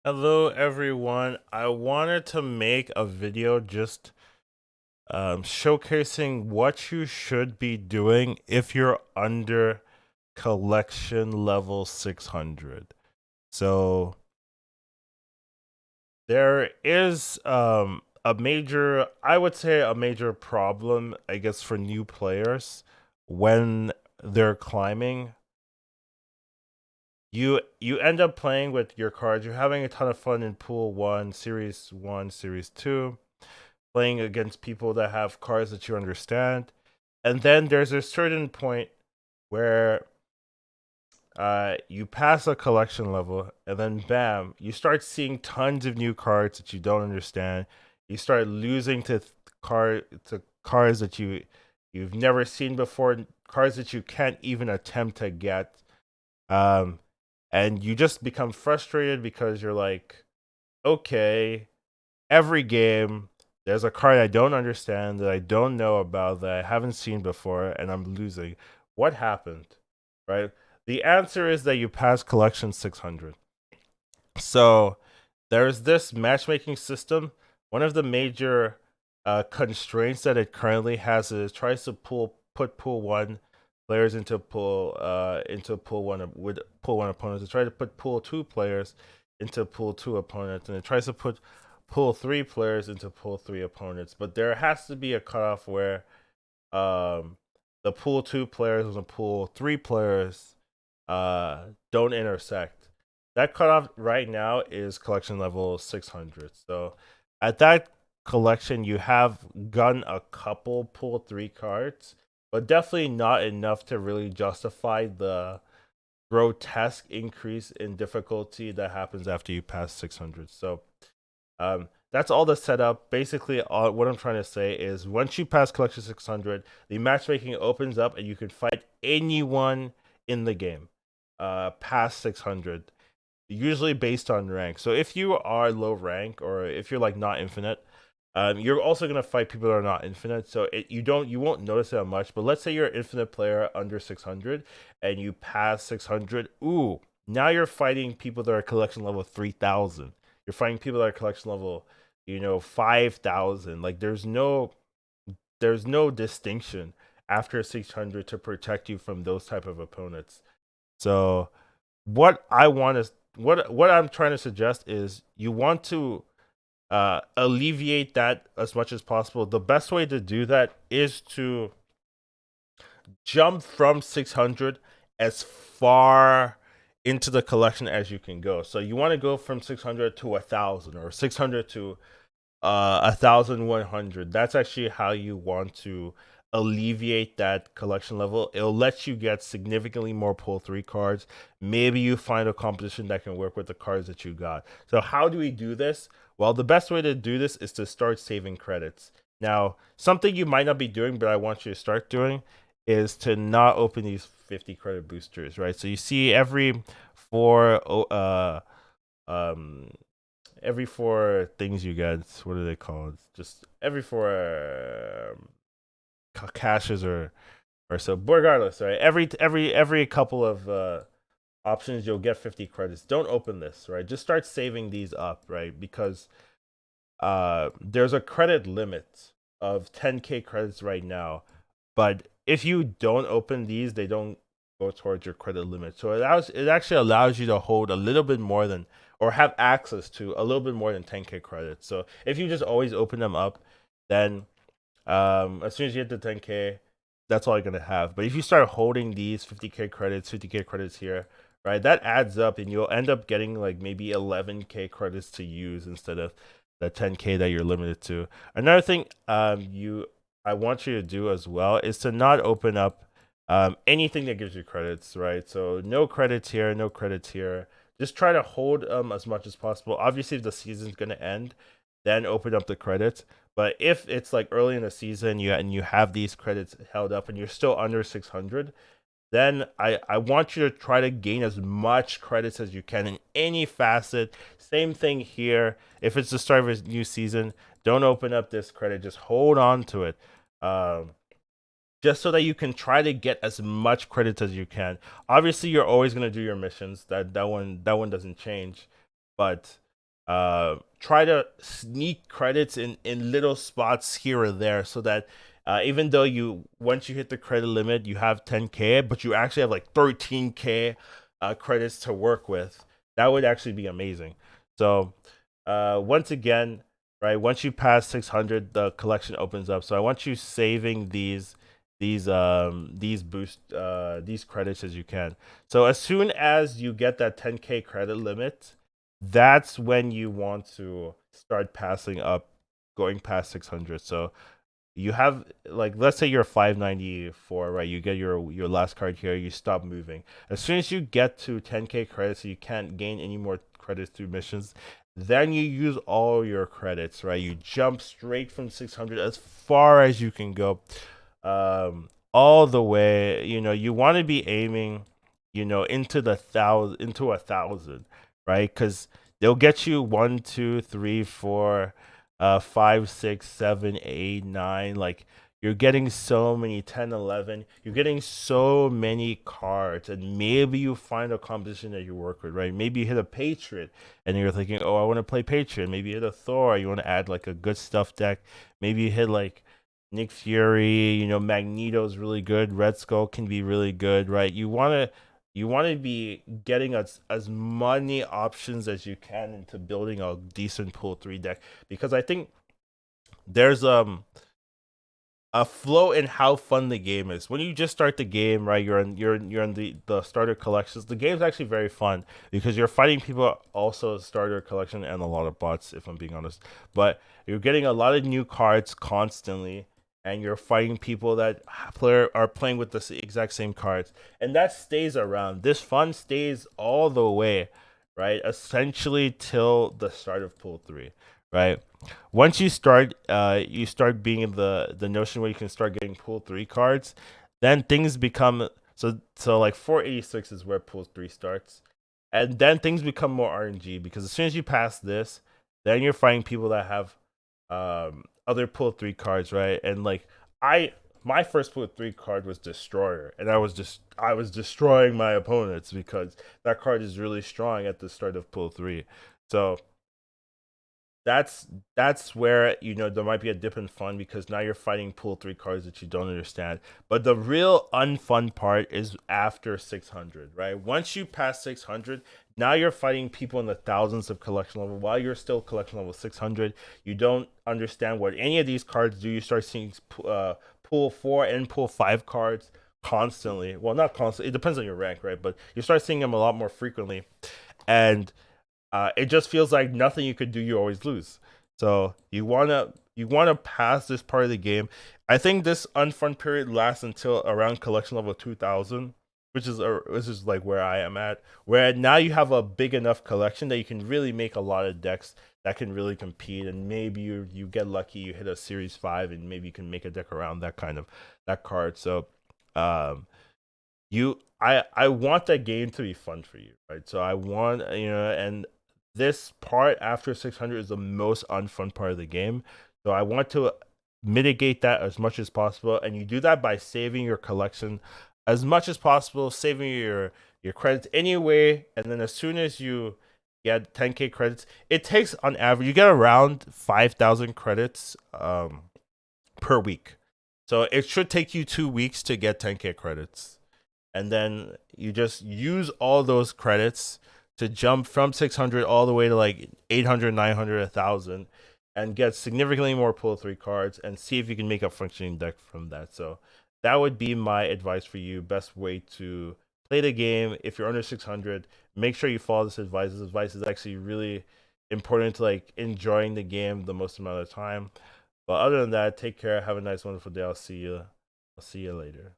Hello everyone. I wanted to make a video just showcasing what you should be doing if you're under collection level 600. So there is a major, I would say a major problem, I guess, for new players when they're climbing. You end up playing with your cards. You're having a ton of fun in pool 1, series 2, playing against people that have cards that you understand. And then there's a certain point where you pass a collection level, and then bam, you start seeing tons of new cards that you don't understand. You start losing to cards that you've never seen before, cards that you can't even attempt to get. Um, and you just become frustrated because you're like, okay, every game there's a card I don't understand, that I don't know about, that I haven't seen before, and I'm losing. What happened? Right? The answer is that you pass collection 600. So there's this matchmaking system. One of the major constraints that it currently has is it tries to put pool one players into pool one with pool one opponents. It tries to put pool two players into pool two opponents, and it tries to put pool three players into pool three opponents. But there has to be a cutoff where um, the pool two players and the pool three players don't intersect. That cutoff right now is collection level 600. So at that collection, you have gotten a couple pool three cards, but definitely not enough to really justify the grotesque increase in difficulty that happens after you pass 600. So that's all the setup. Basically, what I'm trying to say is once you pass collection 600, the matchmaking opens up and you can fight anyone in the game past 600, usually based on rank. So if you are low rank, or if you're like not infinite, you're also gonna fight people that are not infinite. So you won't notice it much. But let's say you're an infinite player under 600 and you pass 600. Ooh, now you're fighting people that are collection level 3000. You're fighting people that are collection level, 5000. Like there's no distinction after 600 to protect you from those type of opponents. So what I want to what I'm trying to suggest is you want to alleviate that as much as possible. The best way to do that is to jump from 600 as far into the collection as you can go. So you want to go from 600 to 1000, or 600 to 1100. That's actually how you want to alleviate that collection level. It'll let you get significantly more pull three cards. Maybe you find a composition that can work with the cards that you got. So how do we do this? Well, the best way to do this is to start saving credits. Now, something you might not be doing, but I want you to start doing, is to not open these 50 credit boosters, right? So you see four um every four things you get, what are they called? Just every four caches or so. Regardless, right? Every couple of options, you'll get 50 credits. Don't open this, right? Just start saving these up, right? Because there's a credit limit of 10k credits right now, but if you don't open these, they don't go towards your credit limit. So it actually allows you to hold a little bit more than, or have access to a little bit more than 10k credits. So if you just always open them up, then as soon as you hit the 10k, that's all you're gonna have. But if you start holding these 50k credits here, right, that adds up, and you'll end up getting like maybe 11k credits to use instead of the 10k that you're limited to. Another thing you I want you to do as well is to not open up anything that gives you credits, right? So no credits here, no credits here. Just try to hold as much as possible. Obviously, if the season's gonna end, then open up the credits. But if it's like early in the season, and you have these credits held up and you're still under 600, then I want you to try to gain as much credits as you can in any facet. Same thing here. If it's the start of a new season, don't open up this credit. Just hold on to it. Um, just so that you can try to get as much credits as you can. Obviously, you're always gonna do your missions. That one doesn't change, but try to sneak credits in little spots here or there, so that even though you once you hit the credit limit, you have 10K, but you actually have like 13K credits to work with. That would actually be amazing. So once again, right, once you pass 600, the collection opens up. So I want you saving these credits as you can. So as soon as you get that 10K credit limit, that's when you want to start passing up, going past 600. So you have, like, let's say you're 594, right? You get your last card here, you stop moving. As soon as you get to 10K credits, you can't gain any more credits through missions. Then you use all your credits, right? You jump straight from 600 as far as you can go, all the way. You want to be aiming, into 1,000, right? Because they'll get you 1, 2, 3, 4, 5, 6, 7, 8, 9. Like, you're getting so many 10, 11. You're getting so many cards, and maybe you find a composition that you work with, right? Maybe you hit a Patriot, and you're thinking, oh, I want to play Patriot. Maybe you hit a Thor. You want to add like a good stuff deck. Maybe you hit like Nick Fury. Magneto's really good. Red Skull can be really good, right? You want to be getting as many options as you can into building a decent pool 3 deck, because I think there's a flow in how fun the game is. When you just start the game, right? You're in the starter collections. The game's actually very fun because you're fighting people also starter collection and a lot of bots, if I'm being honest. But you're getting a lot of new cards constantly, and you're fighting people that are playing with the exact same cards, and that stays around. This fun stays all the way, right? Essentially till the start of pool 3, right? Once you start being in the notion where you can start getting pool 3 cards, then things become so like 486 is where pool 3 starts, and then things become more RNG, because as soon as you pass this, then you're finding people that have other pool 3 cards, right? And like, I my first pool 3 card was Destroyer, and I was destroying my opponents because that card is really strong at the start of pool 3. So that's that's where there might be a dip in fun, because now you're fighting pool 3 cards that you don't understand. But the real unfun part is after 600, right? Once you pass 600, now you're fighting people in the thousands of collection level. While you're still collection level 600, you don't understand what any of these cards do. You start seeing pool 4 and pool 5 cards constantly. Well, not constantly, it depends on your rank, right? But you start seeing them a lot more frequently, and it just feels like nothing you could do, you always lose. So you wanna pass this part of the game. I think this unfun period lasts until around collection level 2000, which is like where I am at. Where now you have a big enough collection that you can really make a lot of decks that can really compete, and maybe you get lucky, you hit a series 5, and maybe you can make a deck around that card. So um I want that game to be fun for you, right? So I want, and this part after 600 is the most unfun part of the game. So I want to mitigate that as much as possible, and you do that by saving your collection as much as possible, saving your credits anyway, and then as soon as you get 10K credits, it takes on average you get around 5,000 credits per week. So it should take you 2 weeks to get 10K credits, and then you just use all those credits to jump from 600 all the way to like 800, 900, 1000, and get significantly more pull 3 cards, and see if you can make a functioning deck from that. So that would be my advice for you. Best way to play the game if you're under 600. Make sure you follow this advice. This advice is actually really important to like enjoying the game the most amount of time. But other than that, take care. Have a nice, wonderful day. I'll see you later.